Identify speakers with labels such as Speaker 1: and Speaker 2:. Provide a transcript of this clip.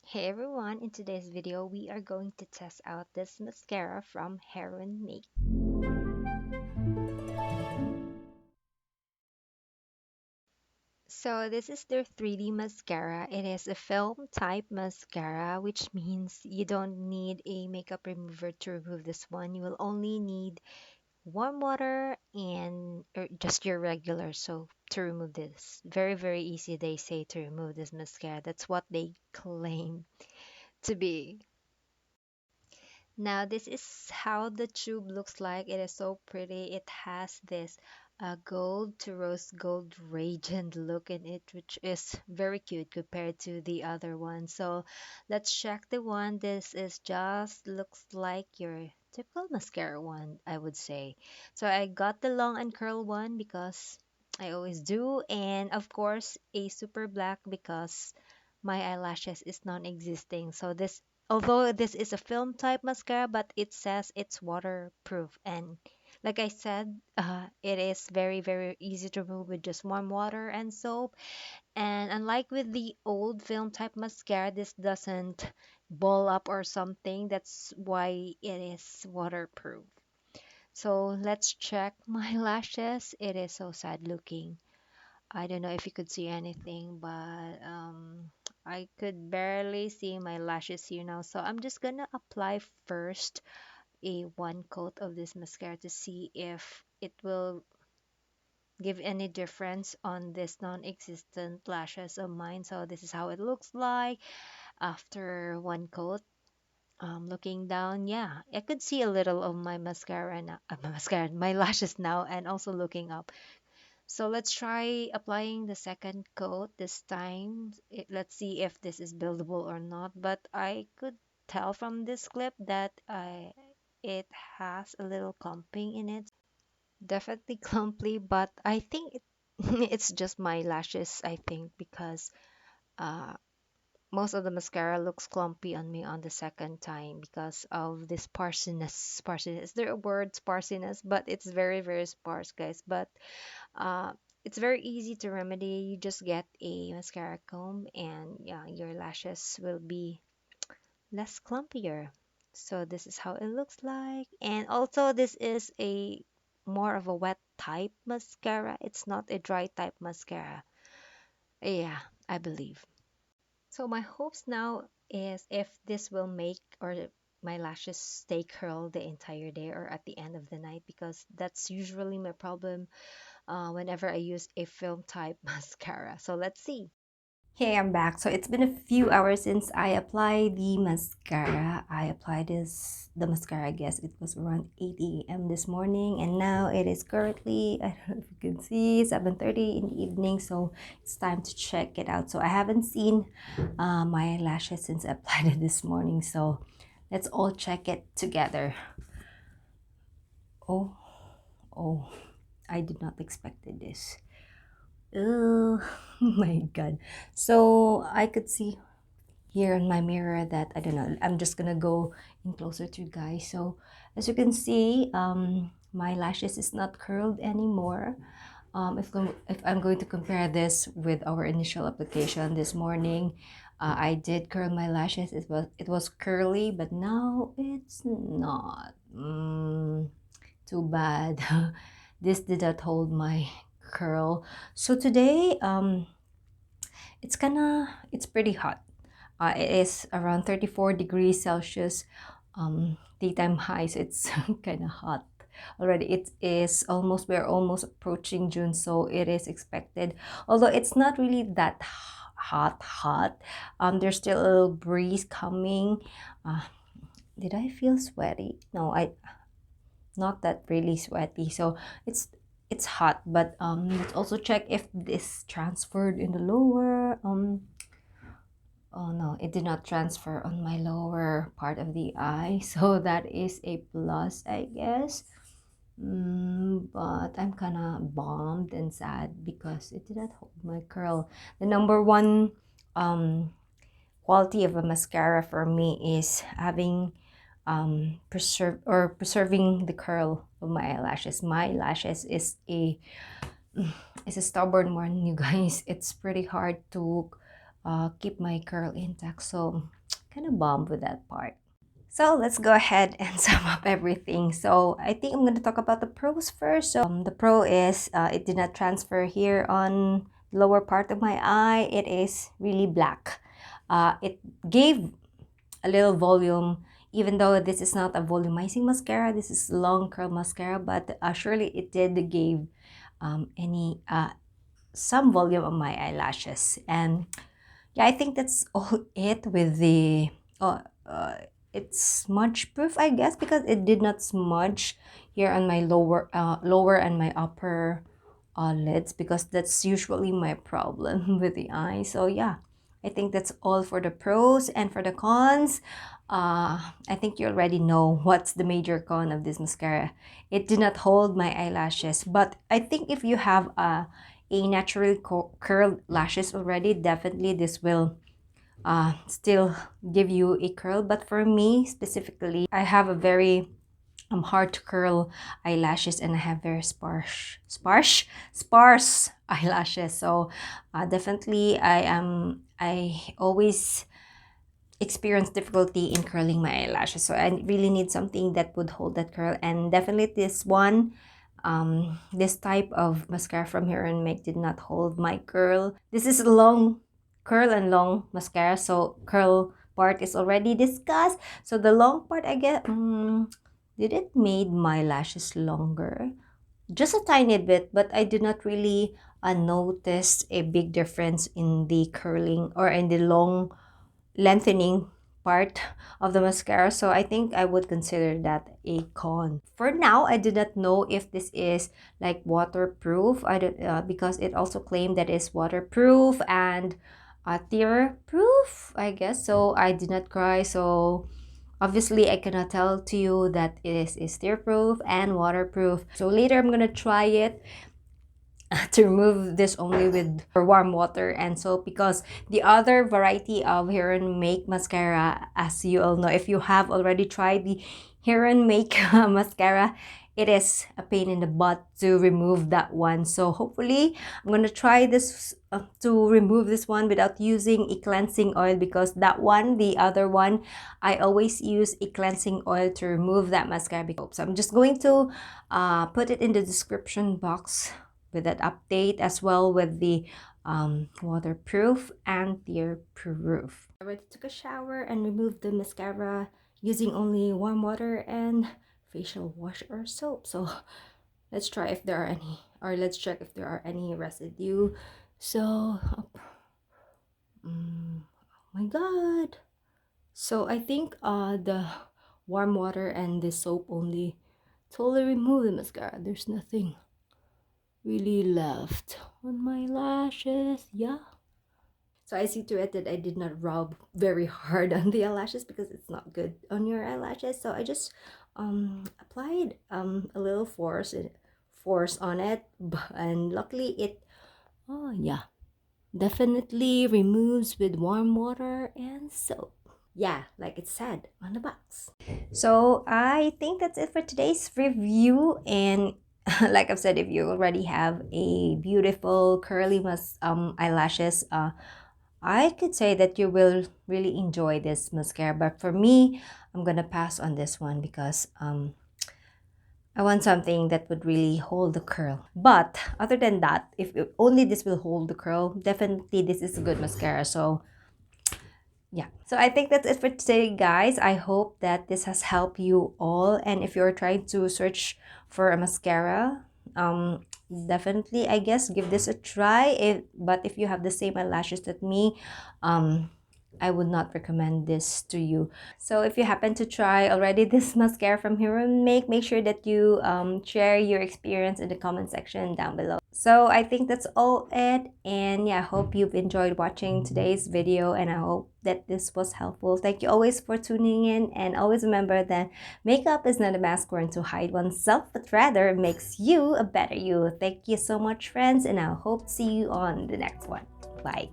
Speaker 1: Hey everyone, in today's video we are going to test out this mascara from Heroin. So this is their 3D mascara. It is a film type mascara, which means you don't need a makeup remover to remove this one. You will only need warm water and or just your regular soap to remove this. Very easy, they say, to remove this mascara. That's what they claim to be. Now this is how the tube looks like. It is so pretty. It has this gold to rose gold radiant look in it, which is very cute compared to the other one. So let's check the one. This is just looks like your typical mascara one, I would say. So I got the long and curl one because I always do, and of course a super black because my eyelashes is non-existing. So this, although this is a film type mascara, but it says it's waterproof. And like I said, it is very easy to remove with just warm water and soap. And unlike with the old film type mascara, this doesn't ball up or something. That's why it is waterproof. So let's check my lashes. It is so sad looking. I don't know if you could see anything, but I could barely see my lashes here now. So I'm just gonna apply first a one coat of this mascara to see if it will give any difference on this non-existent lashes of mine. So this is how it looks like after one coat. Looking down, yeah, I could see a little of my mascara now, my lashes now, and also looking up. So let's try applying the second coat this time. Let's see if this is buildable or not. But I could tell from this clip that it has a little clumping in it. Definitely clumpy, but I think it's just my lashes, I think, because uh, most of the mascara looks clumpy on me on the second time because of this sparseness. Sparseness. Is there a word sparseness? But it's very sparse, guys. But uh, it's very easy to remedy. You just get a mascara comb and yeah, your lashes will be less clumpier. So this is how it looks like. And also this is a more of a wet type mascara. It's not a dry type mascara. Yeah, I believe. So my hopes now is if this will make or my lashes stay curled the entire day or at the end of the night, because that's usually my problem whenever I use a film type mascara. So let's see. Hey, I'm back. So it's been a few hours since I applied the mascara. I applied the mascara, I guess it was around 8 a.m. this morning, and now it is currently, I don't know if you can see, 7:30 in the evening. So it's time to check it out. So I haven't seen my lashes since I applied it this morning. So let's all check it together. Oh, oh, I did not expected this. Oh my god. So I could see here in my mirror that, I don't know, I'm just gonna go in closer to you guys. So as you can see, my lashes is not curled anymore. If I'm going to compare this with our initial application this morning, I did curl my lashes. It was curly, but now it's not. Too bad. This did not hold my curl. So today, it's pretty hot. It is around 34 degrees Celsius, daytime highs. It's kind of hot already. We're almost approaching June, so it is expected, although it's not really that hot. There's still a little breeze coming. uh, did I feel sweaty? No, I not that really sweaty. So it's hot, but let's also check if this transferred in the lower. Oh no, it did not transfer on my lower part of the eye, so that is a plus, I guess. But I'm kind of bummed and sad because it did not hold my curl. The number one quality of a mascara for me is having preserving the curl of my eyelashes. My lashes is a stubborn one, you guys. It's pretty hard to keep my curl intact. So
Speaker 2: kind of bummed with that part. So let's go ahead and sum up everything. So I think I'm going to talk about the pros first. So the pro is it did not transfer here on the lower part of my eye. It is really black. It gave a little volume, even though this is not a volumizing mascara. This is long curl mascara, but surely it did give some volume on my eyelashes. And yeah, I think that's all it with the it's smudge proof, I guess, because it did not smudge here on my lower and my upper lids, because that's usually my problem with the eye. So yeah, I think that's all for the pros. And for the cons, I think you already know what's the major con of this mascara. It did not hold my eyelashes, but I think if you have a naturally curled lashes already, definitely this will still give you a curl. But for me specifically, I have a very hard to curl eyelashes, and I have very sparse eyelashes. So definitely I always experience difficulty in curling my eyelashes, so I really need something that would hold that curl. And definitely this one, this type of mascara from Heroinemake did not hold my curl. This is a long curl and long mascara, so curl part is already discussed. So the long part, I get did it made my lashes longer? Just a tiny bit, but I did not really notice a big difference in the curling or in the long lengthening part of the mascara. So I think I would consider that a con. For now, I do not know if this is like waterproof. I don't because it also claimed that it's waterproof and tear proof, I guess. So I did not cry. So obviously I cannot tell to you that it is tear proof and waterproof. So later I'm gonna try it to remove this only with warm water and soap, because the other variety of Heroinemake mascara, as you all know, if you have already tried the Heroinemake mascara, it is a pain in the butt to remove that one. So hopefully I'm gonna try this to remove this one without using a cleansing oil, because that one, the other one, I always use a cleansing oil to remove that mascara. So I'm just going to put it in the description box with that update, as well with the waterproof and tear proof. I already took a shower and removed the mascara using only warm water and facial wash or soap. So let's try if there are any, or let's check if there are any residue. So oh my god, so I think the warm water and the soap only totally remove the mascara. There's nothing really left on my lashes. Yeah, so I see to it that I did not rub very hard on the eyelashes, because it's not good on your eyelashes. So I just applied a little force on it, and luckily it, oh yeah, definitely removes with warm water and soap. Yeah, like it said on the box. So I think that's it for today's review. And like I've said, if you already have a beautiful curly eyelashes, I could say that you will really enjoy this mascara. But for me, I'm gonna pass on this one, because I want something that would really hold the curl. But other than that, if only this will hold the curl, definitely this is a good mascara. So yeah, so I think that's it for today, guys. I hope that this has helped you all. And if you're trying to search for a mascara, definitely, I guess, give this a try. But if you have the same eyelashes that me, I would not recommend this to you. So if you happen to try already this mascara from Heroinemake, make sure that you share your experience in the comment section down below. So I think that's all it. And yeah, I hope you've enjoyed watching today's video, and I hope that this was helpful. Thank you always for tuning in, and always remember that makeup is not a mask worn to hide oneself, but rather makes you a better you. Thank you so much, friends, and I hope to see you on the next one. Bye.